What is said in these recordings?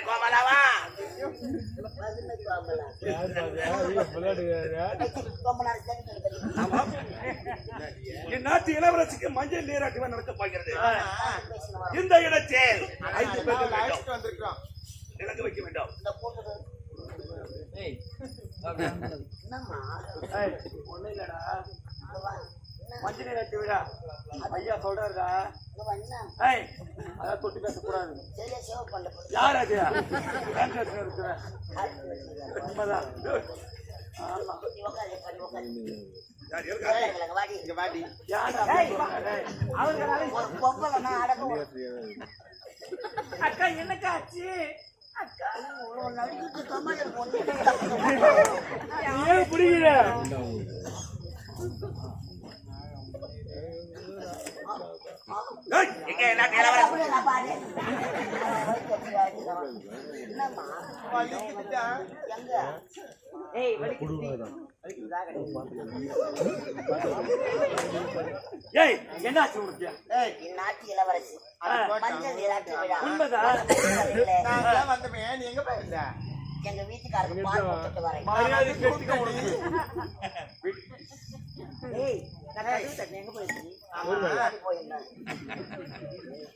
கோமலாவா இந்நாட்டு இளவரசிக்கு மஞ்சள் நீராட்டுவன் நடக்க போகிறது. இந்த இடத்தில் 5 பேர்கள் வந்திருக்கிறோம். இலக்கு வைக்க வேண்டும். ஒண்ணு இல்லடா, மஞ்சள் நீராட்டு விழா ஐயா சொல்றாருடா. அதான் தொட்டு பேசக்கூடாது. யார் அது? உண்மைதான். அக்கா என்னக்கா ஆச்சு? புரியல. என்னாச்சு உனக்கு? நாட்டு இளவரசி மஞ்சள் நீராட்டு விழா. நீ எங்க போயிருந்த? எங்க வீட்டுக்காரருக்கு பால் கொடுத்துட்டு வரேன். எங்க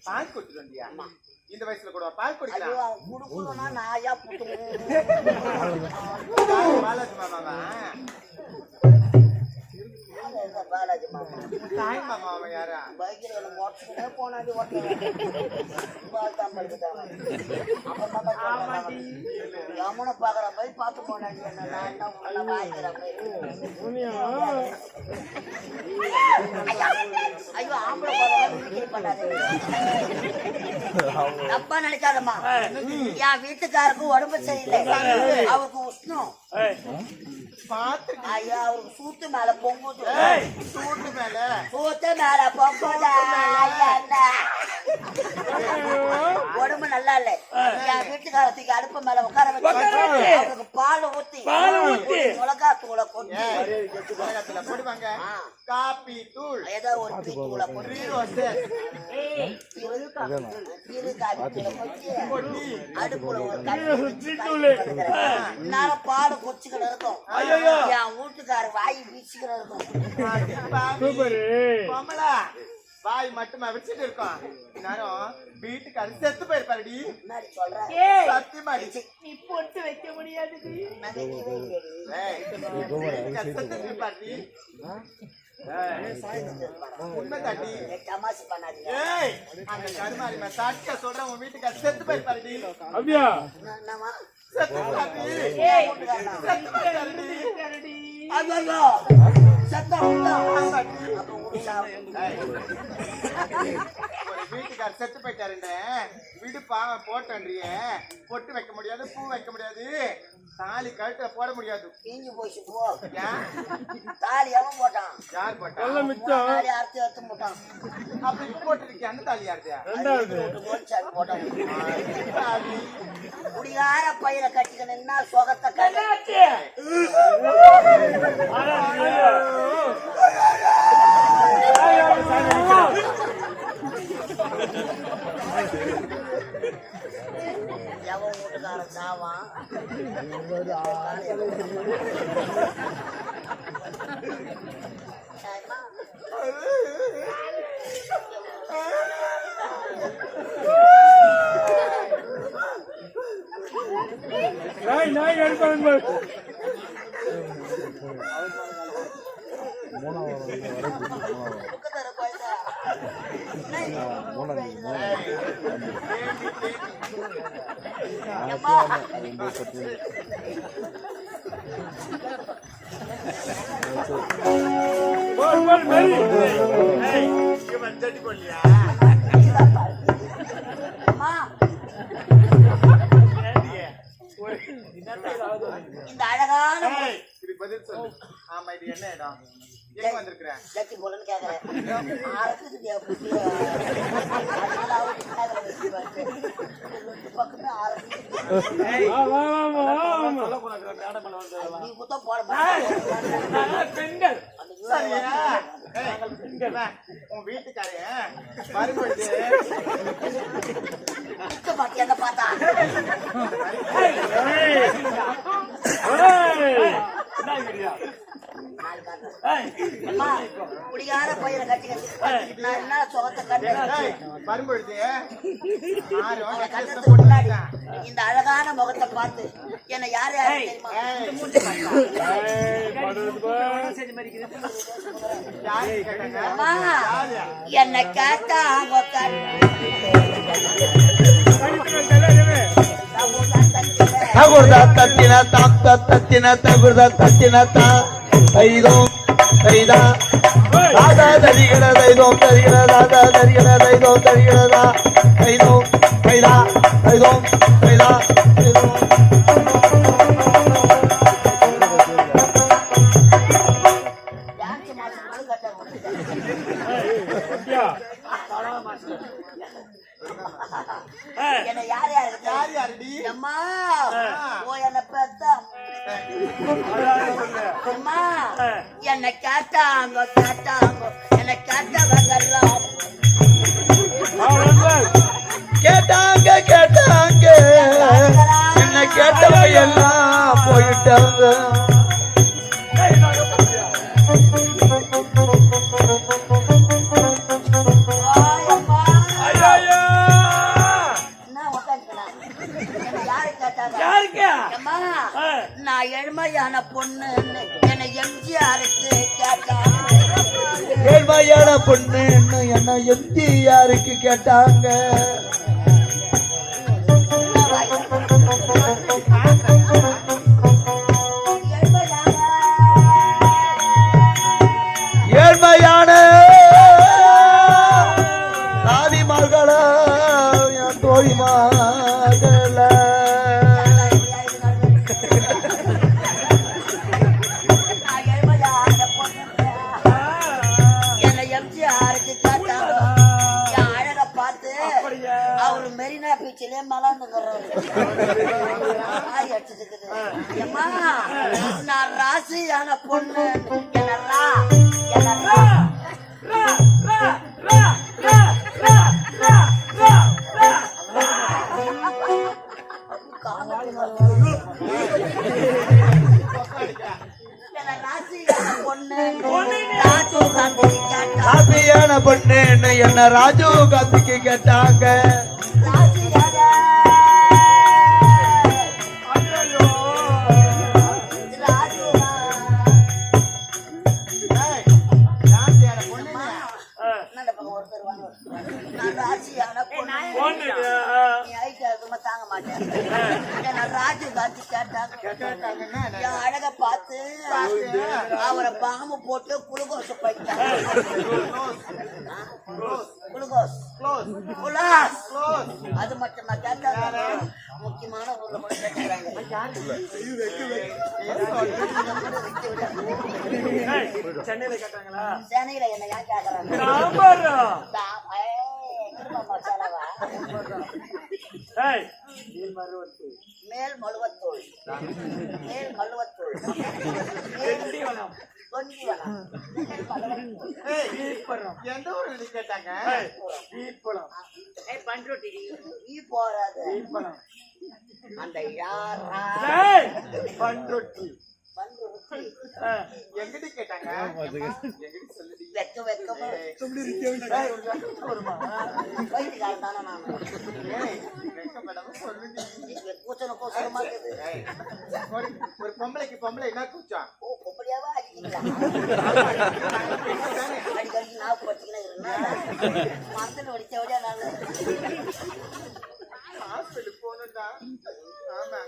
பால் கொடுத்துட்டு வந்தியா? இந்த வயசுல கூட பால் குடிக்கலாம். நாயா பாலாஜி மாமாவா? பாலாஜி மாமா தாய் மாமாவா? யாரா? பைக்கில் போனாது யமுனை பாக்குற போய் பார்த்து போனாடி. ஐயோ ஆம்பளை பண்ணாது. தப்பா நினைக்காதம்மா. என் வீட்டுக்காருக்கு உடம்பு சரியில்லை. அவருக்கு உஷ்ணம். ஐயா அவருக்கு சூட்டு மேல பொங்குது. சூட்டு மேல பொங்குதா? உடம்பு நல்லா இல்ல. என் வீட்டுக்காரத்துக்கு அடுப்பு மேல உட்கார வச்சு அவருக்கு பால் ஊத்தி மிளகா தூளை கொண்டு போடுவாங்க. காப்பி தூள் ஏதோ ஒரு தூளை போட்டு அடுப்புல ஒரு நேரம் பால் குடிச்சுக்கிட்டு இருக்கும். என் வீட்டுக்கார வாய் வீச்சுக்கிட்டு இருக்கும். வாய் மட்டுமா வச்சுட்டு இருக்கோம். நேரம் வீட்டுக்கார செத்து போயிருப்பாருடி. சத்தியமா நீ பொட்டு வைக்க முடியாது. உண்மைதாண்டி. தமாசு பண்ணாதீங்க. அந்த கருமாரி சாட்சியா சொல்றேன். உன் வீட்டுக்கார செத்து போயிருப்பாருடி. அப்படியா? வீட்டுக்கார செத்து போயிட்டாருண்ட வீடு பாவம் போட்டன்றிய. பொட்டு வைக்க முடியாது, பூ வைக்க முடியாது, தாலி கழுத்துல போட முடியாது. தீஞ்சு போச்சு போ. தாலி அவன் போட்டான். யார் போட்டான்? அறுத்து அறுத்து போட்டான். அப்ப இப்ப போட்டுருக்கேன். அந்த தாலி யாருது? போட்டான். குடிகார பயிர கட்டிக்கணும்னா சொகத்தை கட்டி எவன் வீட்டுக்காரன் சாவான். இந்த அழகான பதில் சொல்லு. ஆமா, இது என்ன இடம்? எங்க வந்திருக்கிறேன்? லட்சி போலன்னு கேக்குறேன். பெண்கள் உன் வீட்டுக்காரு வரும்பொழுது என்ன பார்த்தா குடிகார பயிரை கட்டி நான் என்ன சொகத்தை கட்டு வரும்பொழுது முன்னாடி இந்த அழகான முகத்தை பார்த்து என்ன யாரு யாரு தெரியுமா என்ன கேட்டா தகுர்தா தத்தின தாத்த தத்தின தகுர்தா தத்தின தா தைதோம் தைதா தாதா தரிகிற தைதோம் தரிகிற தாதா தரிகிற தைதோம் தரிகிறதா தைதோம் தைதா தைதோம் தைதா தைதோம் என்ன யார் யாருடி அம்மா ஓ என்ன பெத்தா அம்மா என்ன கேட்டாங்க என்ன கேட்டவங்கெல்லாம் கேட்டாங்க கேட்டாங்க என்ன கேட்டவங்க எல்லாம் போயிட்டாங்க நான் எளிமையான பொண்ணு என்ன எம்ஜிஆருக்கு கேட்டாங்க ஏழ்மையான பொண்ணு என்ன எம்ஜிஆருக்கு கேட்டாங்க ஏழ்மையான தாதிமார்கள என் தோழிமார்கள அவரு மெரினா பீச்சிலே நான் ராசியான பொண்ணு ராசியான பொண்ணு என்ன ராஜீவ் காந்திக்கு கேட்டாங்க தாங்க மாட்டேன் ராஜீவ் காந்தி கேட்டாங்க அழக பார்த்து அவரை பாம்பு போட்டு குளுக்கோஸ் போயிட்டாங்க அது மட்டுமா கேட்டாங்க முக்கியமான ஊர்ல கூட கேட்டாங்க சென்னையில என்ன ஏன் கேக்குறாங்க மேல் மழுவத்தோள் மேல் கழுவத்தோள் எந்த ஊர்ல கேட்டாங்க போறாது அந்த யாரா எங்கிட்ட கேட்டாங்க ஒரு பொம்பளைக்கு பொம்பளை என்ன கூச்சா பொம்பளையாவா அடிக்கடி நான் பச்சுக்கினா மரத்துல வடிச்சவடியா ஹாஸ்பிட்டல் போகணும்டா. ஆமா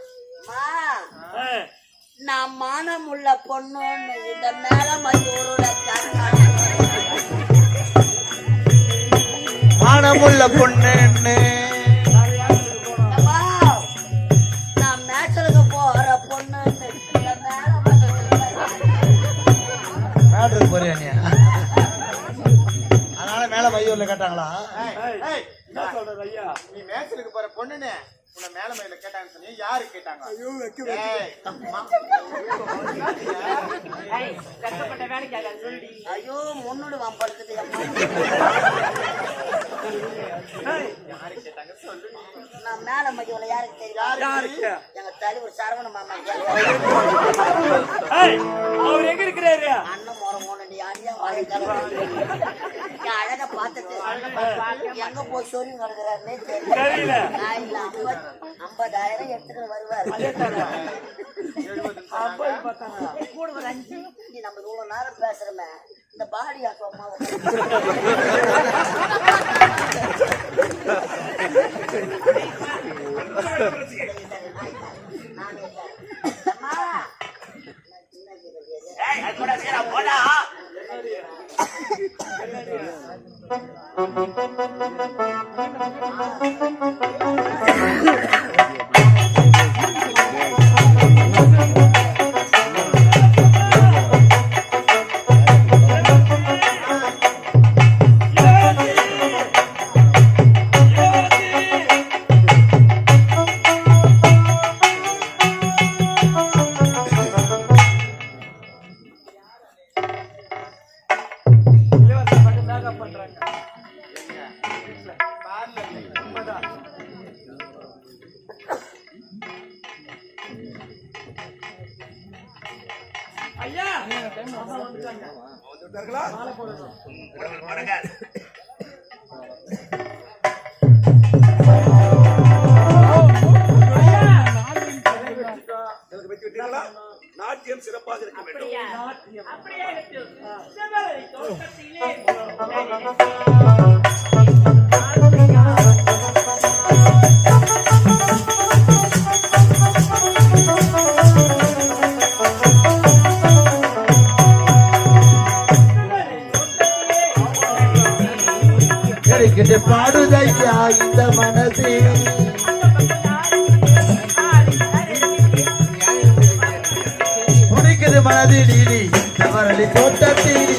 நான் மானம் உள்ள பொண்ணுன்னு இந்த மேல மயூரோட மானமுள்ள பொண்ணுன்னு நான் மேட்டலுக்கு போற பொண்ணுன்னு இந்த மேட்ருக்கு போறியா நீ? அதனால மேல மையூர்ல கேட்டாங்களா? என்ன சொல்ற ஐயா, நீ மேட்சுக்கு போற பொண்ணுன்னு உன்னை மேல மயில கேட்டாங்கன்னு சொன்னீங்க. யாரு கேட்டாங்க? ஐயோ முன்னோடு வம்படுத்துது யாரு கேட்டாங்க சொல்லு. நான் மேல மதியம் யாருக்கு தெரியும் எங்க தலைவர் சரவண மாமா அவர் எங்க இருக்கிறாரு? அண்ணன் முறை யாரையா அழகா பார்த்துட்டு எங்க போய் சொல்லி நடக்கிறாருன்னே தெரியல. நான் இல்ல 50,000 எடுத்துட்டு வருவாரு. கூட ஒரு 5 நம்ம இவ்வளவு நேரம் பேசுறோமே இந்த பாடி அம்மா நாட்டியம் சிறப்பாக இருக்க வேண்டும். கிடைக்கிட்டு பாடுதையா இந்த மனசு முடிக்குது மனது நீடி தவறலி தோட்டத்தீடி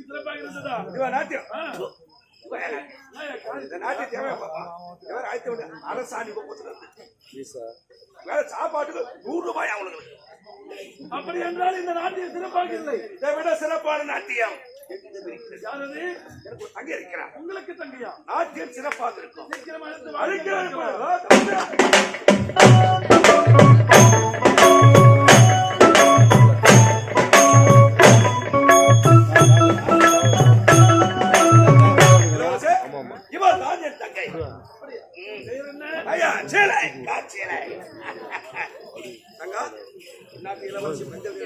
சிறப்பாக இருந்ததா? இதுவா நாட்டியம்? இந்த நாட்டியம் தேவை பாப்பா. எவரு ஆயத்த விட அரசாணி கோபத்துல வேற சாப்பாட்டுக்கு 100 ரூபாய் அவங்களுக்கு. அப்படி என்றால் இந்த நாட்டியம் சிறப்பாக இல்லை. இதை விட சிறப்பான நாட்டியம் யாரது? அங்கே இருக்கிறார். உங்களுக்கு தங்கையா? நாட்டியம் சிறப்பாக இருக்கும். சீக்கிரம் அழைத்து இவள் தான் என் தங்கை. ஐயா சேலை காட்சியலை தங்கா நாட்டு இளவரசி மஞ்சள்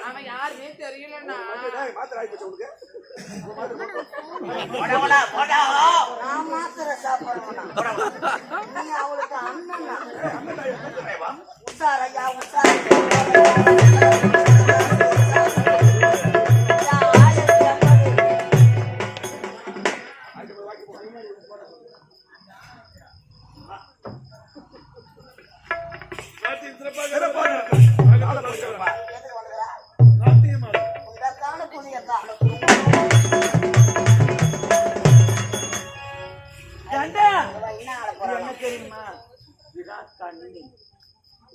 அவன் யாருமே தெரியலண்ணா. மாத்திரை ஆயிப்போச்சு உங்களுக்கு. நான் மாத்திர சாப்பிடணும். நீ அவளுக்கு அண்ணனா? உஷாரையா உஷாரையா.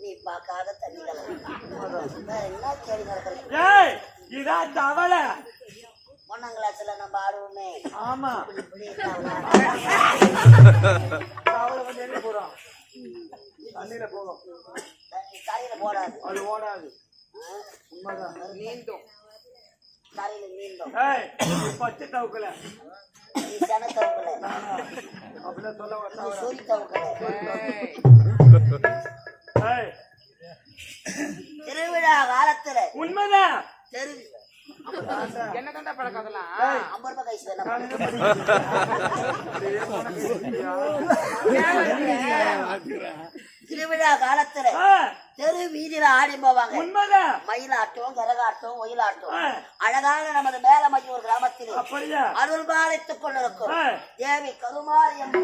நீ பார்க்காத தண்ணி என்ன கேள்வி நடக்கிறது? இதான் தவளை. 1ஆம் கிளாஸ்ல நம்ம ஆடுவோமே. ஆமா, அவளை வந்து என்ன போறோம்? தண்ணியில போகும், தலையில போடாது, அது ஓடாது. உண்மைதான். நீந்தும், தலையில நீந்தும். பச்சை தவுக்கல, நீ சன தவுக்கல, அப்படின்னா சொல்ல நீ சொறி தவுக்கல. திருவிழா காலத்துல உண்மைதான். தெரு என்ன தாண்டா பழக்கம் அதெல்லாம்? 50 ரூபாய் கைஸ் வேணும். திருவிழா காலத்துல தெரு வீதியில ஆடி போவாங்க. உண்மைதான். மயிலாட்டம், கரகாட்டம், ஒயிலாட்டம் அழகாக நமது மேலமையூர் கிராமத்தில் அப்படியா? அருள் பாலித்துக் கொண்டிருக்கும் தேவி கருமாரி என்ற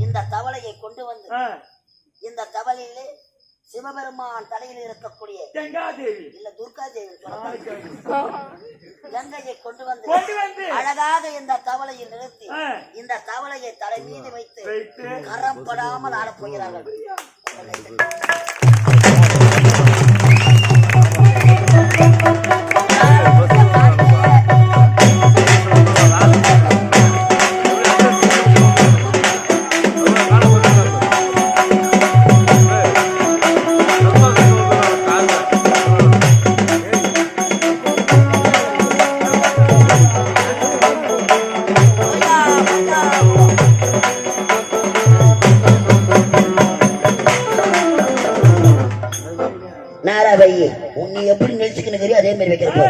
இந்த தவளையை கொண்டு வந்து இந்த தவளையிலே சிவபெருமான் தலையில் இருக்கக்கூடிய கங்காதேவி இல்ல துர்காதேவி கங்கையை கொண்டு வந்து அழகாக இந்த தவளையை நிறுத்தி இந்த தவளையை தலை மீது வைத்து கரம் படாமல் ஆடப் போகிறார்கள். உன்னை எப்படி நெரிச்சுக்கணும் அதே மாதிரி வைக்கிறப்போ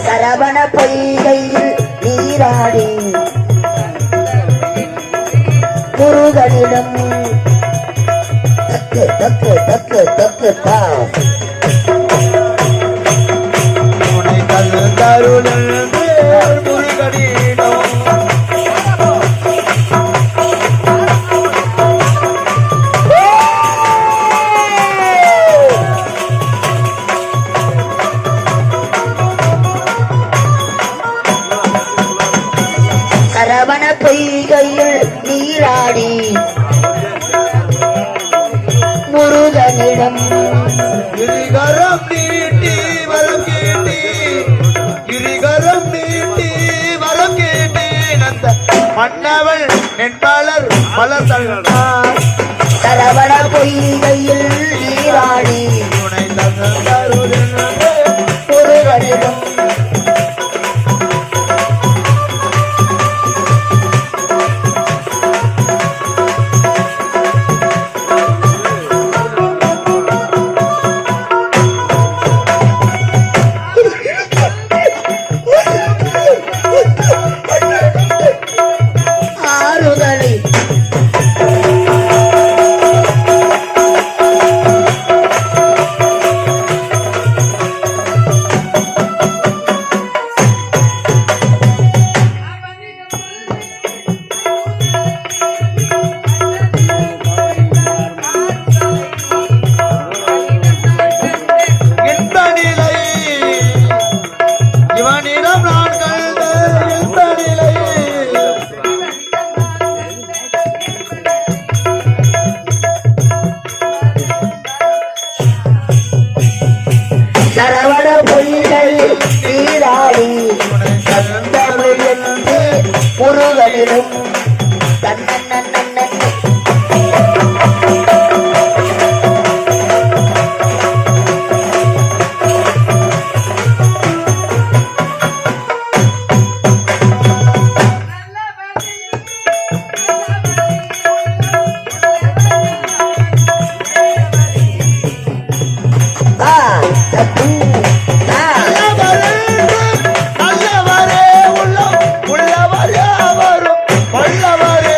சரவண பொய்கையில் நீராடி முருகனிடம் தக்கு தக்கு தக்கு தக்கு தா சரவண பொய்கையில் நீராடி முருகனிடம் கிரிகரம் நீட்டி வரம் கேட்டி கிரிகரம் நீட்டி வரம் கேட்டி முருகனிலும் தன்னன்னன்னன்னன்னே. நல்லவரே உள்ளம் உள்ளவரே வரும் வல்லவரே.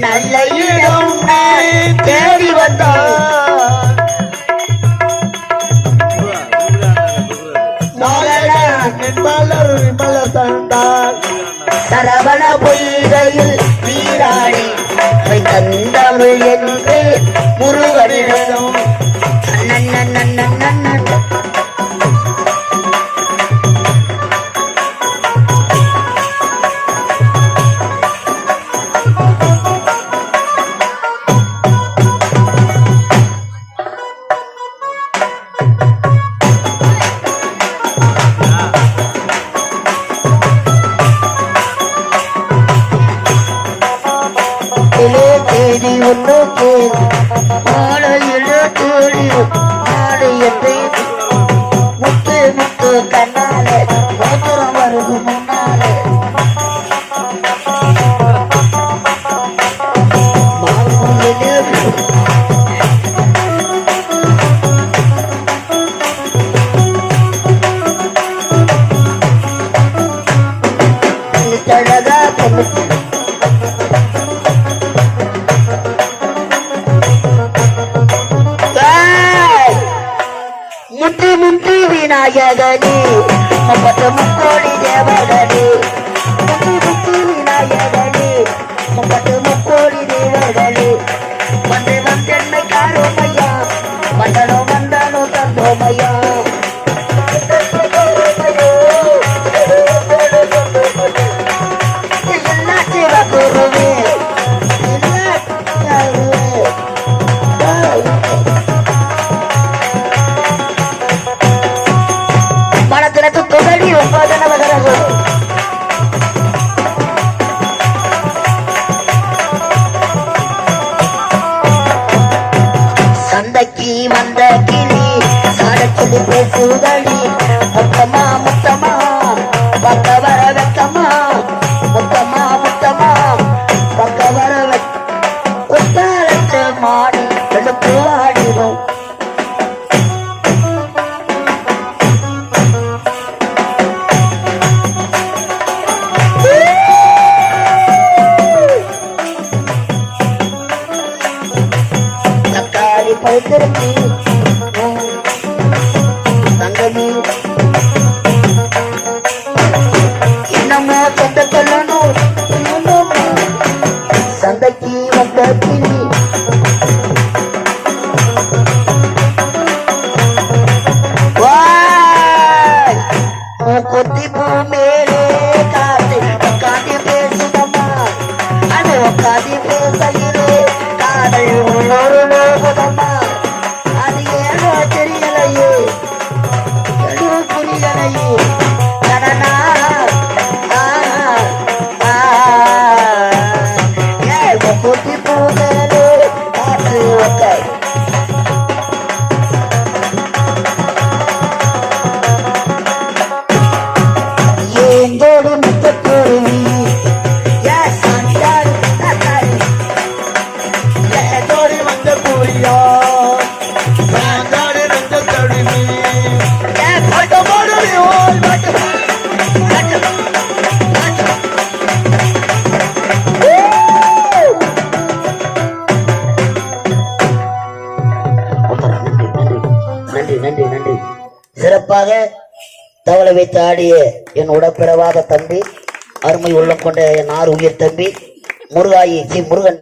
நல்ல இடம் தேடி வந்தார் மலர் மலர் தந்தார் சரவண பொய்கையில் நீராடி தந்தமிழ் என்று முருகனிடம் நன்னன்னன்னன்னன்னன். தேடி ஒன்று கேள்வி மாலையிலே தேடி நாடு என்று முத்து முத்து கண்ணாலே மோதிரம் வருது முன்னாலே மாலையிலே தழகா பொண்ணு முத்து முத்து விநாயகனே முப்பத்து முக்கோடி தேவர்களே. முத்து முத்து விநாயகனே முப்பத்து முக்கோடி தேவர்களே. வந்து வந்தென்மை காரோமையா வந்தனோ வந்தனோ தந்தோமையா. எல்லா சிவகுருவே மனத்தினத்து தொகடி ஒன்பதன வகரகு சந்தைக்கு வந்த கிளி சாடச்சொல்லி பேசுதடி முத்தமா முத்தமா பக்க வர வெக்கமா முத்தமா முத்தமா பக்க வர உத்தாரத்து மாடி எடுப்பு ஆடிடும். தக்காளி பழுத்திருக்கி தங்கமி என்னமோ சொந்த சொல்லணும் சந்தைக்கு வந்த கிளி கொத்தி பூ மேலே காத்து உட்காந்து பேசுதம்மா அது உட்காந்து பேசையிலே காதல் ஒரு லோகதம்மா. அது ஏதோ தெரியலையே எதுவும் புரியலையே கடனா கொத்தி பூ மேலே காத்து உட்கார் ஏந்தோடு முத்தக்குருவி ஏதோடி வந்த பூரியா சாந்தாடு நந்த தழுவி பட்டமாடுவியோ நன்றி நன்றி நன்றி. சிறப்பாக தவளை வைத்து ஆடிய என் உடப்பிறவாத தம்பி, அருமை உள்ளம் கொண்ட என் ஆறு உயிர் தம்பி முருகாயி முருகன்.